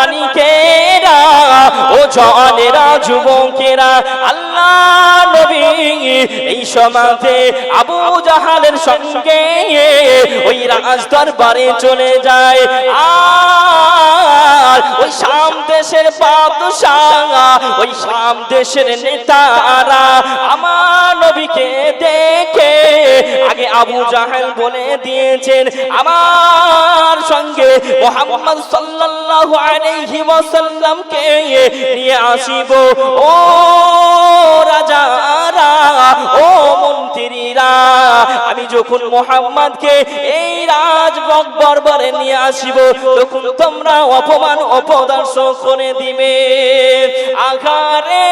মানিকেরা, ও জওয়ানেরা, যুবকেরা, আল্লাহ নবী এই সমাজে আবু জাহালের সঙ্গে ওই রাজ দরবারে চলে যায়। আর ওই শাম দেশের বাদশাহ, ওই শাম দেশের নেতারা আমার নবীকে দেখে আগে আবু জাহেল বলে দিয়েছেন, আমার সঙ্গে মুহাম্মদ সাল্লাল্লাহু আলাইহি ওয়াসাল্লামকে নিয়ে আসিব। ও রাজারা, ও মন্ত্রীরা, আমি যখন মুহাম্মদকে এই রাজ দরবারে নিয়ে আসিব, তখন তোমরা অপমান অপদর্শ করে দিবে। আঘারে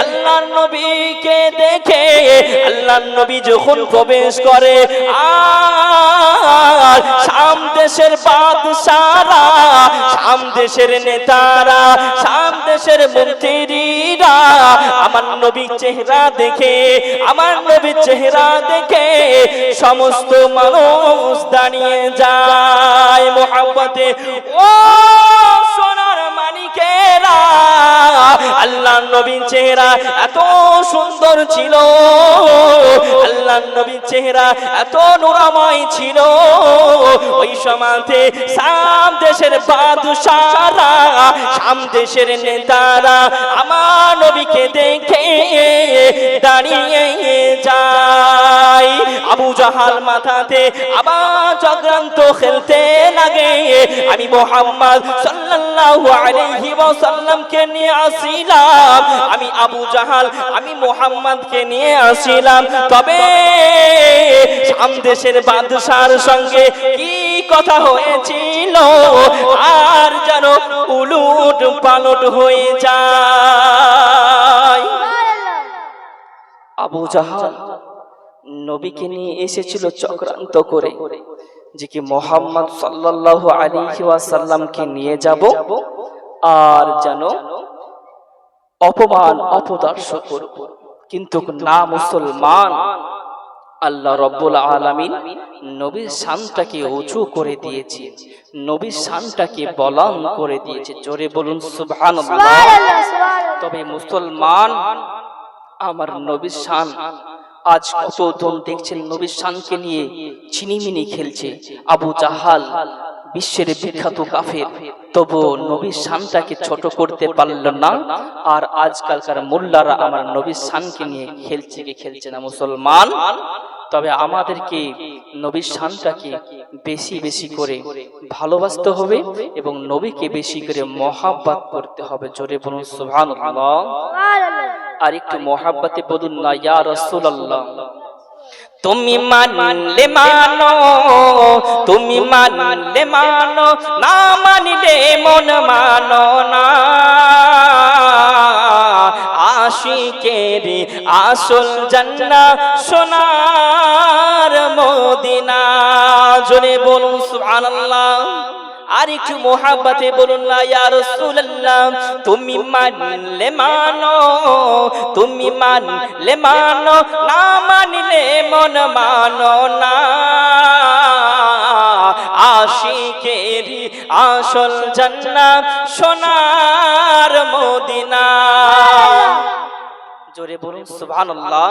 আল্লাহর নবীকে দেখে আল্লাহর নবী যখন প্রবেশ করে, আর শাম দেশের বাদশারা, শাম দেশের নেতারা, শাম দেশের মন্ত্রীরা আমার নবীর চেহারা দেখে, আমার নবীর চেহারা দেখে সমস্ত মানুষ দাঁড়িয়ে যায় মুহাব্বতে। ও সোনার মানিকেরা, আল্লাহর নবীর চেহারা এত সুন্দর ছিল, আল্লাহর নবীর চেহারা এত নূরময় ছিল, ওই সমাজে শাম দেশের বাদশারা, শাম দেশের নেতারা আমার নবীকে দেখে দাঁড়িয়ে যায়। আবু জাহাল মাথাতে আবার চক্রান্ত খেলতে লাগে, আমি মুহাম্মদ সাল্লাল্লাহু আলাইহি ওয়াসাল্লামকে নিয়ে আসিলাম, আমি আবু জাহাল, আমি মুহাম্মদকে নিয়ে আসিলাম, তবে শাম দেশের বাদশার সঙ্গে কি কথা হয়েছিল আর যেন উলট পালট হয়ে যায়। আবু জাহাল নবীকে নিয়ে এসেছিল চক্রান্ত করে, যে কি মুহাম্মদ সাল্লাল্লাহু আলাইহি ওয়াসাল্লামকে নিয়ে যাব আর যেন অপমান অপদর্শ করব। কিন্তু না মুসলমান, আল্লাহ রাব্বুল আলামিন নবীর শানটাকে উঁচু করে দিয়েছে, নবীর শানটাকে বুলন্দ করে দিয়েছে। জোরে বলুন সুবহানাল্লাহ। তবে মুসলমান আমার নবীর শান আজ কতজন দেখছেন নবীর শানকে নিয়ে ছিনিমিনি খেলছে। আবু জাহাল বিশ্বের বিখ্যাত কাফের, তবু নবীর শানটাকে ছোট করতে পারল না। আর আজকালকার মোল্লারা আমার নবীর শানকে নিয়ে খেলছে কি খেলছে না মুসলমান। তবে আমাদেরকে নবীর শানটাকে বেশি বেশি করে ভালোবাসতে হবে এবং নবীকে বেশি করে মহাব্বত করতে হবে। জোরে বলুন সুবহানাল্লাহ। আর একটু মহাব্বতে বলুন না ইয়া রাসূলুল্লাহ। তুমি মানলে মানো, তুমি মানলে মানো, না মানলে মন মানো না। আশিকের আসল জান্নাত সোনার মদিনা। জোরে বলুন সুবহানাল্লাহ। আর একটু মহাব্বতে বলুন না ইয়া রাসূলুল্লাহ। তুমি মানলে মানো, তুমি মানলে মানো, না মানলে মন মানো না। আশিকের আসল জান্নাত সোনার মদিনা। জোরে বলুন সুবহানাল্লাহ।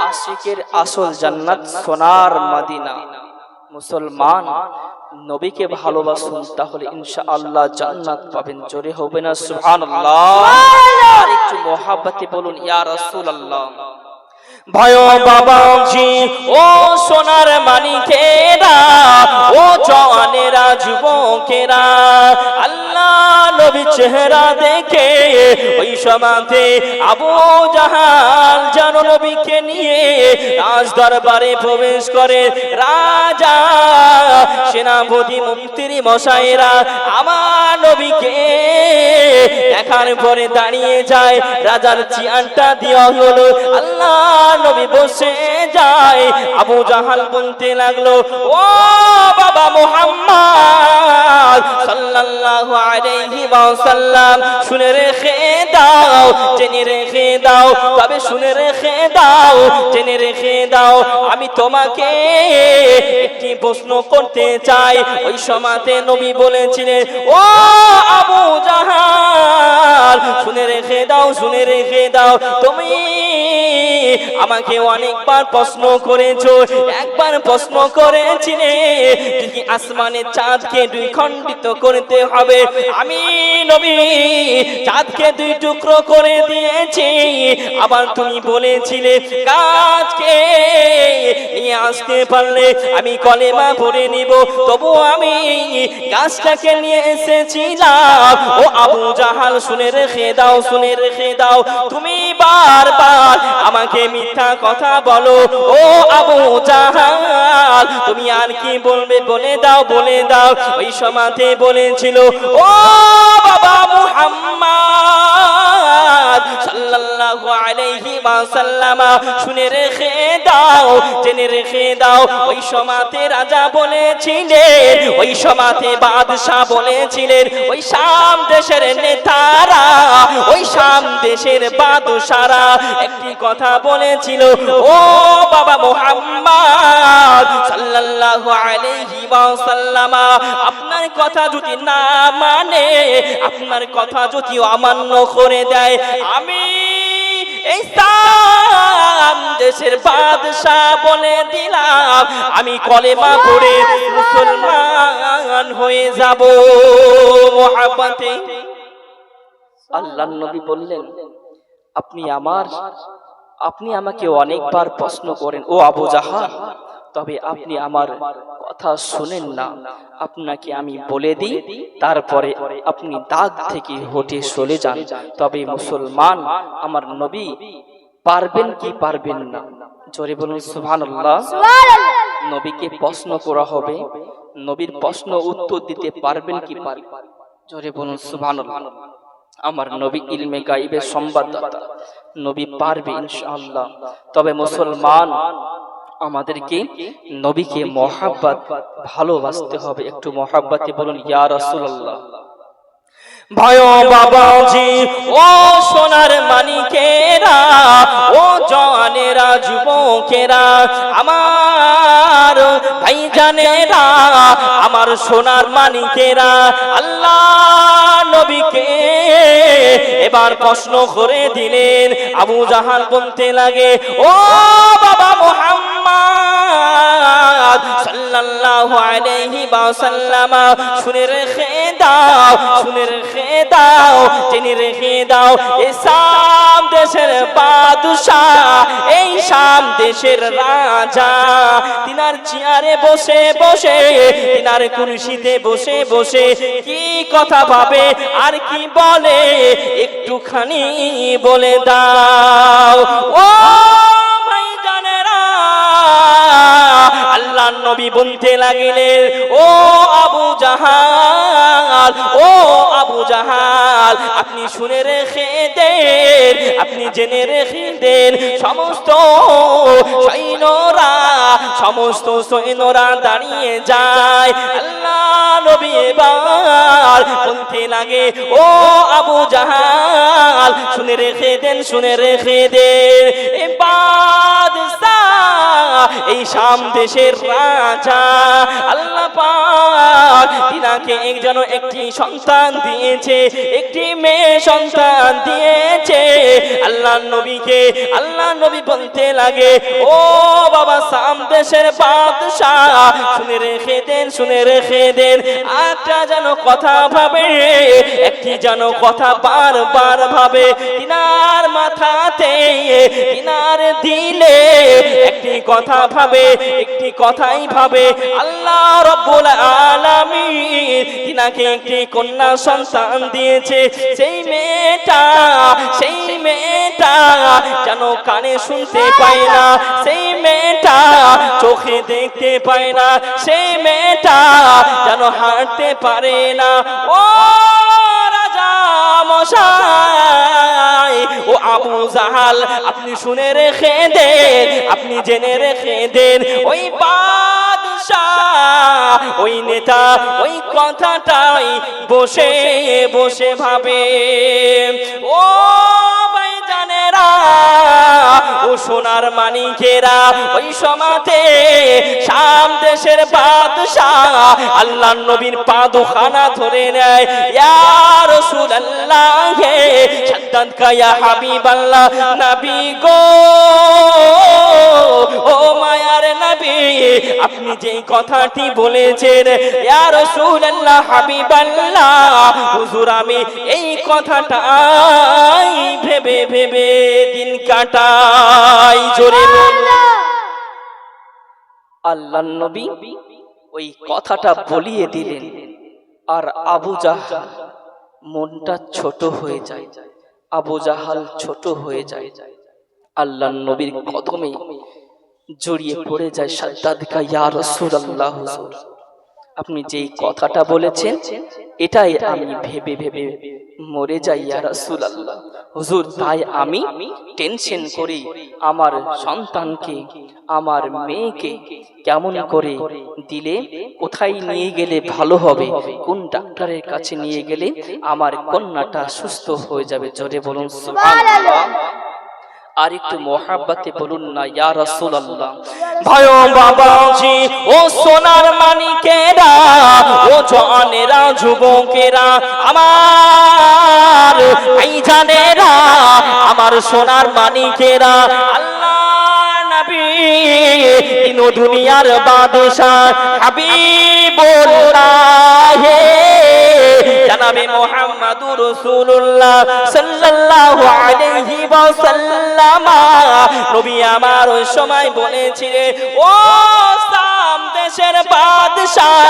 আশিকের আসল জান্নাত সোনার মদিনা। মুসলমান নবীকে ভালোবাসুন, তাহলে ইনশাআল্লাহ জান্নাত পাবেন। জোরে হবে না সুবহানাল্লাহ। আর একটু মহাব্বতে বলুন ইয়া রাসূলুল্লাহ। ভাইও বাবাজি, ও সোনার মানিকেরা, ও জওয়ানেরা, যুবকেরা, আল্লাহ নবীর চেহারা দেখে ওই সমাজে আবু জাহাল যেন নবীকে নিয়ে রাজ দরবারে প্রবেশ করে। রাজা, সেনাপতি, মন্ত্রী মশাইরা আমার নবীকে দেখার পরে দাঁড়িয়ে যায়। রাজার চেয়ারটা দেওয়া হলো, আল্লাহ নবী বসে যায়। আবু জাহাল বলতে লাগলো, ও বাবা মুহাম্মদ, সাল্লাল্লাহু আলাইহি ওয়াসাল্লাম শুনে রেখে দাও, জেনে রেখে দাও, তবে শুনে রেখে দাও, জেনে রেখে দাও, আমি তোমাকে একটি প্রশ্ন করতে চাই। ওই সময়তে নবী বলেছিলেন, ও আবু জাহাল শুনে রেখে দাও, শুনে রেখে দাও, তুমি আমাকে অনেকবার প্রশ্ন করেছো। একবার প্রশ্ন করেছিলে যদি আসমানের চাঁদকে দুই খণ্ডিত করতে হবে, আমি নবী চাঁদকে দুই টুকরো করে দিয়েছি। আবার তুমি বলেছিলে গাছকে নিয়ে আসতে পারলে আমি কলেমা পড়ে নিব, তবু আমি গাছটাকে নিয়ে এসেছিলাম। ও আবু জাহাল শুনে রেখে দাও, শুনে রেখে দাও, তুমি বারবার আমাকে মিথ্যা কথা বলো। ও আবু জাহাল তুমি আর কি বলবে, বলে দাও, বলে দাও। ওই সময়তে বলেছিল, ও বাবা মুহাম্মদ সাল্লাল্লাহু আলাইহি ওয়াসাল্লাম শুনে রেখে দাও, জেনে রেখে দাও। ওই সময়তে রাজা বলেছিলেন, ওই সময়তে বাদশা বলেছিলেন, ওই শাম দেশের নেতারা, ওই শাম দেশের বাদশারা একটি কথা বলেছিল, ও বাবা মুহাম্মদ সাল্লাল্লাহু আলাইহি ওয়াসাল্লাম আপনার কথা যদি না মানে, আপনার কথা যদি অমান্য করে দেয়, আমি এই শাম দেশের বাদশা বলে দিলাম আমি কলেমা পড়ে মুসলমান হয়ে যাব। মুহাব্বতে আল্লাহর নবী বললেন, আপনি আমাকে অনেকবার প্রশ্ন করেন ও আবু জাহাল, তবে আপনি আমার কথা শুনেন না। আপনাকে আমি বলে দিই, তারপরে আপনি দাগ থেকে হটে চলে যান। তবে মুসলমান আমার নবী পারবেন কি পারবেন না? জোরে বলুন সুবহানাল্লাহ। নবীকে প্রশ্ন করা হবে, নবীর প্রশ্ন উত্তর দিতে পারবেন কি পারবেন? জোরে বলুন সুবহানাল্লাহ। আমার নবী ইলমে গায়বের সংবাদদাতা, নবী পারবে ইনশাআল্লাহ। তবে মুসলমান আমাদেরকে নবীকে মহব্বত ভালোবাসতে হবে। একটু মহব্বতে বলুন ইয়া রাসূলুল্লাহ। ভয় বাবাজি ও সোনার মানিকেরা, ও জওয়ানেরা, যুবকেরা, আমার ভাইজানেরা, আমার সোনার মানিকেরা, আল্লাহ নবীকে এবার প্রশ্ন করে দিলেন। আবু জাহাল বলতে লাগে, ও বাবা মুহাম্মদ সাল্লাল্লাহু আলাইহি ওয়াসাল্লাম শুনে রেখে দাও, শুনে রেখে দাও, জেনে রেখে দাও, এই শাম দেশের বাদশা, এই শাম দেশের রাজা, তিনার চেয়ারে বসে বসে, তিনার কুরসিতে বসে বসে কি কথা ভাবে আর কি বলে একটুখানি বলে দাও। ও ভাইজানেরা, আল্লাহর নবী বলতে লাগিলেন, ও আবু জাহাল, ও আবু জাহাল আপনি শুনে রেখে দেন, আপনি জেনে রেখে দেন, সমস্ত সৈন্যরা, সমস্ত সৈন্যরা দাঁড়িয়ে যায়। আল্লাহ নবী এবার বলতে লাগে, ও আবু জাহাল শুনে রেখে দেন, শুনে রেখে দেন, এ বাদশা, এই শাম দেশের রাজা, আল্লাহ পাক তিনাকে একটি সন্তান দিয়েছে, একটি মেয়ে সন্তান দিয়েছে। আল্লাহ নবীকে, আল্লাহ নবী বলতে লাগে, ও বাবা শাম দেশের বাদশা শুনে রেখে দেন, শুনে রেখে দেন, একটা যেন কথা ভাবে, একটি যেন কথা বারবার ভাবে, তিনার মাথাতে, তিনার দিলে একটি কথা ভাবে, একটি কথাই ভাবে, আল্লাহ রাব্বুল আলামিন তিনাকে একটি কন্যা সন্তান দিয়েছে। সেই মেয়েটা যেন কানে শুনতে পায় না, সেই মেয়েটা চোখে দেখতে পায় না, সেই মেয়েটা যেন হাঁটতে পারে না। ও রাজা মশাই, ও আবু জাহাল আপনি শুনে রেখে দেন, আপনি জেনে রেখে দেন, ওই বাদশা ওই নেতা ওই কথাটাই বসে বসে ভাবে। ও ভাই জানেরা, ও সোনার মানিকেরা, ওই সমাতে শাম দেশের বাদশাহ আল্লাহর নবীর পাদখানা ধরে নেয়। ইয়া রাসূলুল্লাহ, শাদ্দাদ কা ইয়া হাবিবাল্লাহ, নবী গো, ও মায়ার নবী, আপনি যে কথাটি বলেছেন ইয়া রাসূলুল্লাহ হাবিবাল্লাহ, হুজুর আমি এই কথাটাই ভেবে ভেবে দিন কাটাই। জোরে বলুন। আল্লাহর নবী ওই কথাটা বলিয়ে দিলেন, আর আবু জাহাল মনটা ছোট হয়ে যায়, আবু জাহাল ছোট হয়ে যায়, আল্লাহর নবীর কদমে জড়িয়ে পড়ে যায়। শাদ্দাদ কা ইয়া রাসূলুল্লাহ, হুজুর আপনি যেই কথাটা বলেছেন এটাই আমি ভেবে ভেবে মরে যাই ইয়া রাসূলুল্লাহ। হুজুর তাই আমি টেনশন করি আমার সন্তানকে, আমার মেয়েকে কেমন করে দিলে, কোথায় নিয়ে গেলে ভালো হবে, কোন ডাক্তারের কাছে নিয়ে গেলে আমার কন্যাটা সুস্থ হয়ে যাবে। জোরে বলুন সুবহানাল্লাহ। আর একটু মোহাব্বতে বলুন না ইয়া রাসূলুল্লাহ। ভাইও বাবাজি, ও সোনার মানিকেরা, ও জওয়ানেরা, যুবকেরা, আমার ভাইজানেরা, আমার সোনার মানিকেরা, আল্লাহর নবী দিন ও দুনিয়ার বাদশাহ হাবিবুল্লাহ জনাবে মুহাম্মাদুর রাসূলুল্লাহ সাল্লাল্লাহু আলাইহি ওয়াসাল্লাম, নবী আমার ওই সময় বলেছিলেন, ও শাম দেশের বাদশাহ,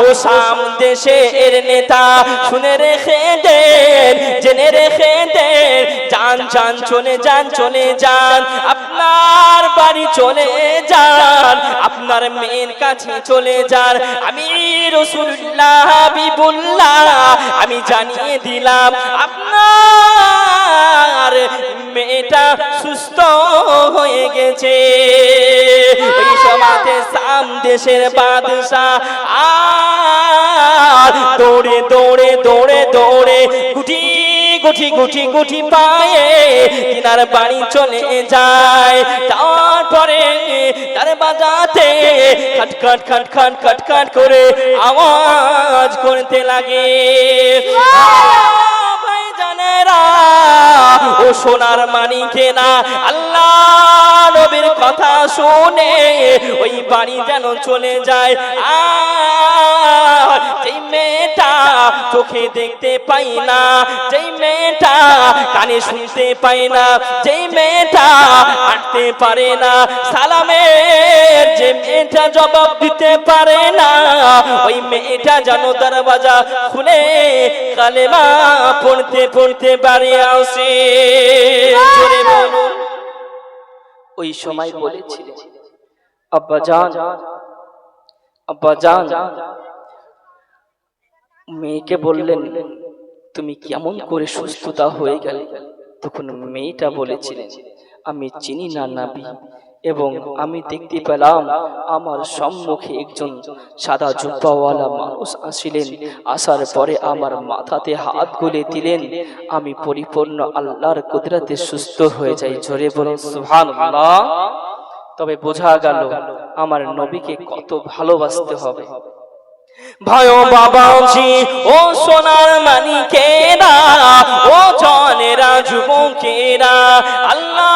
ও শাম দেশের নেতা, শুনে রেখে দেন, জেনে রেখে দেন, যান যান চলে যান, চলে যান, আপনার বাড়ি চলে যান, আপনার মেয়ের কাছে চলে যান, আমি রাসূলুল্লাহ হাবিবুল্লাহ আমি জানিয়ে দিলাম আপনার মেয়েটা সুস্থ হয়ে গেছে। ওই সময়তে শাম দেশের বাদশাহ আর দৌড়ে দৌড়ে দৌড়ে দৌড়ে গুটি গুটি গুটি গুটি পায়ে তিনার বাড়ি চলে যায়। তারপরে তার বাজাতে খটখট খটখট খটখট করে আওয়াজ করতে লাগে। ভাই জানেরা, ও সোনার মানিকেরা, আল্লাহ নবীর কথা শুনে ওই বাড়ি যেন চলে যায়। আর যেই মেয়েটা চোখে দেখতে পাই না, যেই মেয়েটা কানে শুনতে পাই না, যেই মেয়েটা হাঁটতে পারে না, সালামের যে মেয়েটা জবাব দিতে পারে না, ওই মেয়েটা যেন দরওয়াজা খুলে কালেমা পড়তে পড়তে বাড়ি আসে। জোরে বলুন। ওই সময় বলেছিলেন, আব্বা জান, আব্বা জান, মেয়েকে বললেন তুমি কেমন করে সুস্থতা হয়ে গেলে? তখন মেয়েটা বলেছিলেন, আমি চিনি না নবী, এবং আমি দেখতে পেলাম আমার সম্মুখে একজন সাদা জুব্বাওয়ালা মানুষ আসিলেন, আসার পরে আমার মাথাতে হাত গুলে দিলেন, আমি পরিপূর্ণ আল্লাহর কুদরতে সুস্থ হয়ে যাই। জোরে বলুন সুবহানাল্লাহ। তবে বোঝা গেল আমার নবীকে কত ভালোবাসতে হবে। ভাইও বাবাজি, ও সোনার মানিকেরা, ও জওয়ানেরা, যুবকেরা, আল্লাহ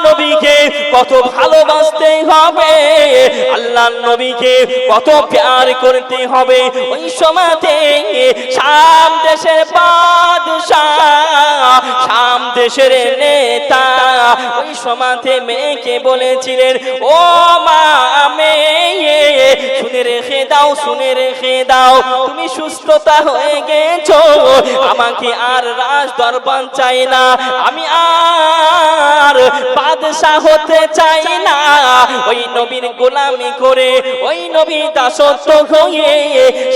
নবীকে কত ভালোবাসতে হবে, আল্লাহ নবীকে কত প্যার করতে হবে। ওই সময়তে শাম দেশের বাদশাহ, শাম দেশের নেতা ওই সময়তে মেয়েকে বলেছিলেন, ও মা মেয়ে, শুনে রেখে দাও, শুনে রেখে দাও, তুমি সুস্থতা হয়ে গেছো, আমাকে আর রাজ দরবার চাই না, আমি আর বাদশাহ হতে চাই না, ওই নবীর গোলামি করে, ওই নবীর দাসত্ব হয়ে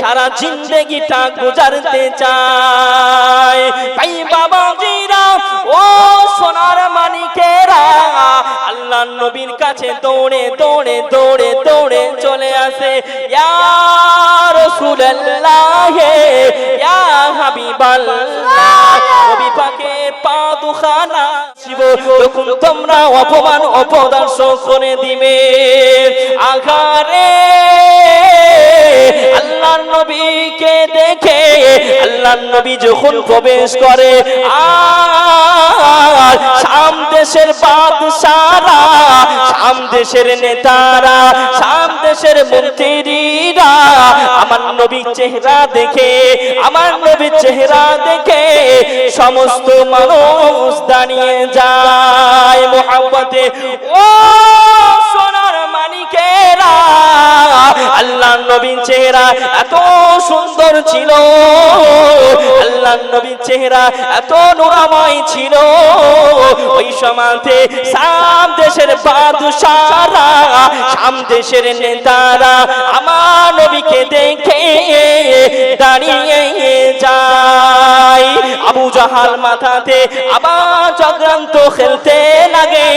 সারা জিন্দেগিটা গুজারতে চাই। ভাই বাবাজিরা, ও সোনার মানিকেরা, আল্লাহর নবীর কাছে দৌড়ে দৌড়ে দৌড়ে দৌড়ে চলে আসে। ইয়া হাবিবাল্লাহ নবী পাকের পা দুখানা শিব তখন তোমরা অপমান অপদর্শ করে দিবে আঘারে আল্লাহর নবীকে দেখে আল্লাহর নবী যখন প্রবেশ করে আর শাম দেশের বাদশারা শাম দেশের নেতারা শাম দেশের মন্ত্রীরা আমার নবীর চেহারা দেখে আমার নবীর চেহারা দেখে সমস্ত মানুষ দাঁড়িয়ে যায় মুহাব্বতে ও সোনার মানিকেরা আল্লাহর নবীর চেহারা এত সুন্দর ছিল আল্লাহর নবীর চেহারা এত নূরময় ছিল ওই সময়তে শাম দেশের বাদশারা শাম দেশের নেতারা আমার নবীকে দেখে দাঁড়িয়ে যায় আবু জাহাল মাথাতে আবার চক্রান্ত খেলতে লাগে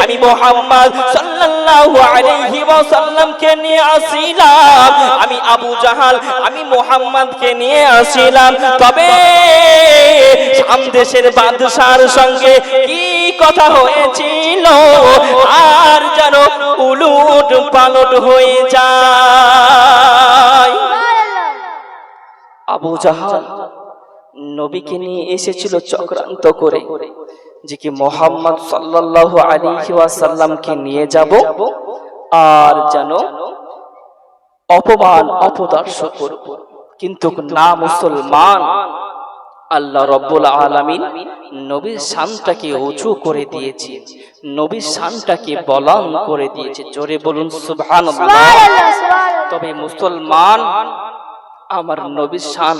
আমি মুহাম্মদ সাল্লাল্লাহু আলাইহি ওয়াসাল্লামকে নিয়ে আসিলাম আমি আবু জাহাল আমি মুহাম্মদকে নিয়ে আসিলাম তবে শাম দেশের বাদশার সঙ্গে কি কথা হয়েছিল আর যেন উলট পালট হয়ে যায় আবু জাহাল নবীকে নিয়ে এসেছিল চক্রান্ত করে যে কি মুহাম্মদ সাল্লাল্লাহু আলাইহি ওয়াসাল্লামকে নিয়ে যাব আর যেন অপমান অপদর্শ করব কিন্তু না মুসলমান আল্লাহ রাব্বুল আলামিন নবীর শানটাকে উঁচু করে দিয়েছে নবীর শানটাকে বুলন্দ করে দিয়েছে জোরে বলুন সুবহানাল্লাহ তবে মুসলমান আমার নবীর শান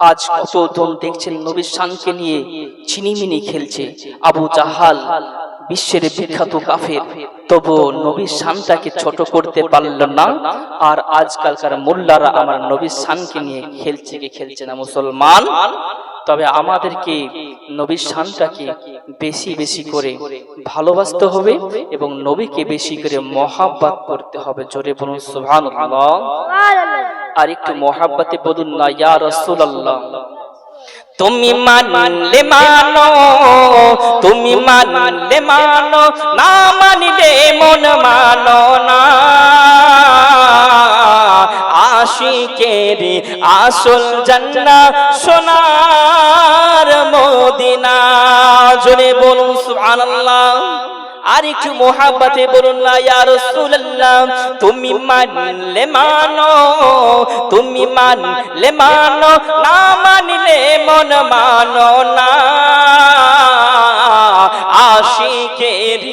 আজ কতজন দেখছেন নবীর শানকে নিয়ে ছিনিমিনি খেলছে আবু জাহাল বিশ্বের বিখ্যাত কাফের তবু নবীর শানটাকে ছোট করতে পারল না আর আজকালকার মোল্লারা আমার নবীর শানকে নিয়ে খেলছে কি খেলছে না মুসলমান তবে আমাদেরকে নবীর শানটাকে বেশি বেশি করে ভালোবাসতে হবে এবং নবীকে বেশি করে মহব্বত করতে হবে জোরে বলুন সুবহানাল্লাহ আর একটু মহব্বতে বলুন না ইয়া রাসূলুল্লাহ তুমি মানলে মানো তুমি মানলে মানো না মানলে মন মানো না আশিকের আসল জান্নাত সোনার মদিনা জোরে বলুন সুবহানাল্লাহ আর একটু মহব্বতে বলুন না ইয়া রাসূলুল্লাহ তুমি মানলে মানো তুমি মানলে মানো না মানলে মন মানো না আশিকের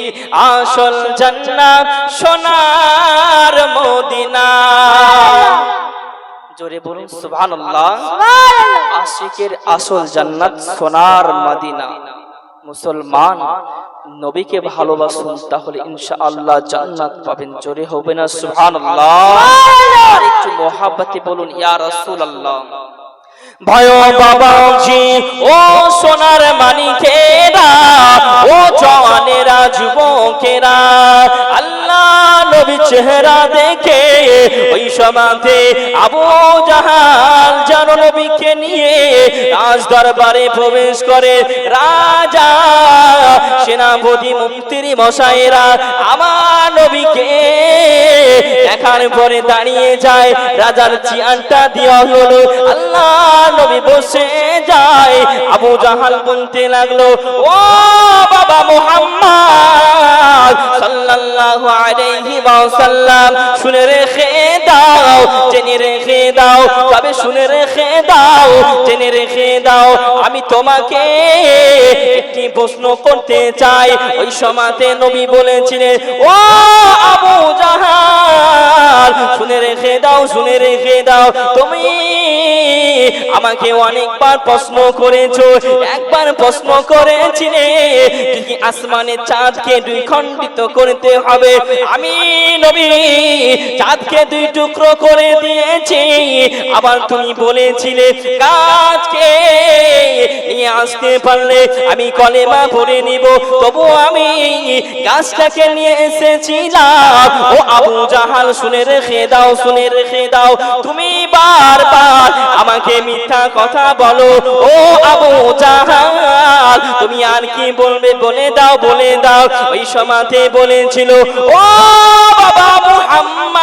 আসল জান্নাত সোনার মদিনা জোরে বলুন সুবহানাল্লাহ আশিকের আসল জান্নাত সোনার মদিনা মুসলমান নবীকে ভালোবাসুন তাহলে ইনশাআল্লাহ জান্নাত পাবেন জোরে হবে না সুবহানাল্লাহ আর একটু মহব্বতে বলুন ইয়া রাসূলুল্লাহ ভয় বাবাজি ও সোনার মানিকেরা ও জওয়ানেরা যুবকেরা আল্লাহ নবী চেহারা দেখে ওই সমাতে আবু জাহাল যেন নবীকে নিয়ে রাজ দরবারে প্রবেশ করে রাজা সেনাপতি মন্ত্রী মশাইরা আমার নবীকে দেখার পরে দাঁড়িয়ে যায় রাজার চেয়ারটা দেওয়া হলো আল্লাহ নবী বসে যায় আবু জাহাল বলতে লাগলো ও বাবা মুহাম্মদ সাল্লাল্লাহু আলাইহি ওয়াসাল্লাম শুনে রেখে দাও জেনে রেখে দাও তবে শুনে রেখে দাও জেনে রেখে দাও আমি তোমাকে একটি প্রশ্ন করতে চাই ওই সময়তে নবী বলেছিলেন ও আবু জাহাল শুনে রেখে দাও তুমি আমাকে অনেকবার প্রশ্ন করেছো একবার প্রশ্ন করেছিলে কি আসমানের চাঁদকে দুই খণ্ডিত করতে হবে আমি নবী চাঁদকে দুই টুকরো করে দিয়েছি আবার তুমি বলেছিলে গাছকে নিয়ে আসতে পারলে আমি কলেমা পড়ে নিব তবু আমি গাছটাকে নিয়ে এসেছিলাম ও আবু জাহাল শুনে রেখে দাও তুমি বারবার আমাকে মিথ্যা কথা বলো ও আবু জাহাল, তুমি আর কি বলবে বলে দাও বলে দাও। ওই সময়তে বলেছিল ও বাবা মুহাম্মদ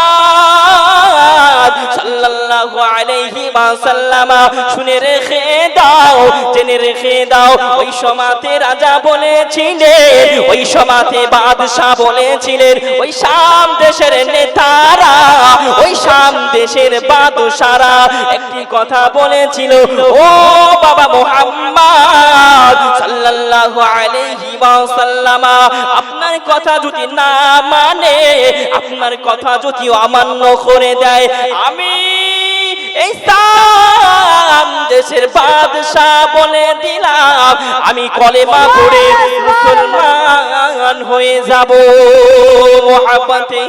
সাল্লাল্লাহু আলাইহি ওয়াসাল্লাম, শুনে রেখে দাও, জেনে রেখে দাও। ওই সময়তে রাজা বলেছিলেন, ওই সময়তে বাদশা বলেছিলেন, ওই শাম দেশের নেতারা, ওই শাম দেশের বাদশারা একটি কথা বলেছিল ও বাবা মুহাম্মদ সাল্লাল্লাহু আলাইহি ওয়াসাল্লাম, আপনার কথা যদি না মানে, আপনার কথা যদি অমান্য করে দেয়, আমি এই শাম দেশের বাদশা বলে দিলাম আমি কলেমা পড়ে মুসলমান হয়ে যাব। মুহাব্বতে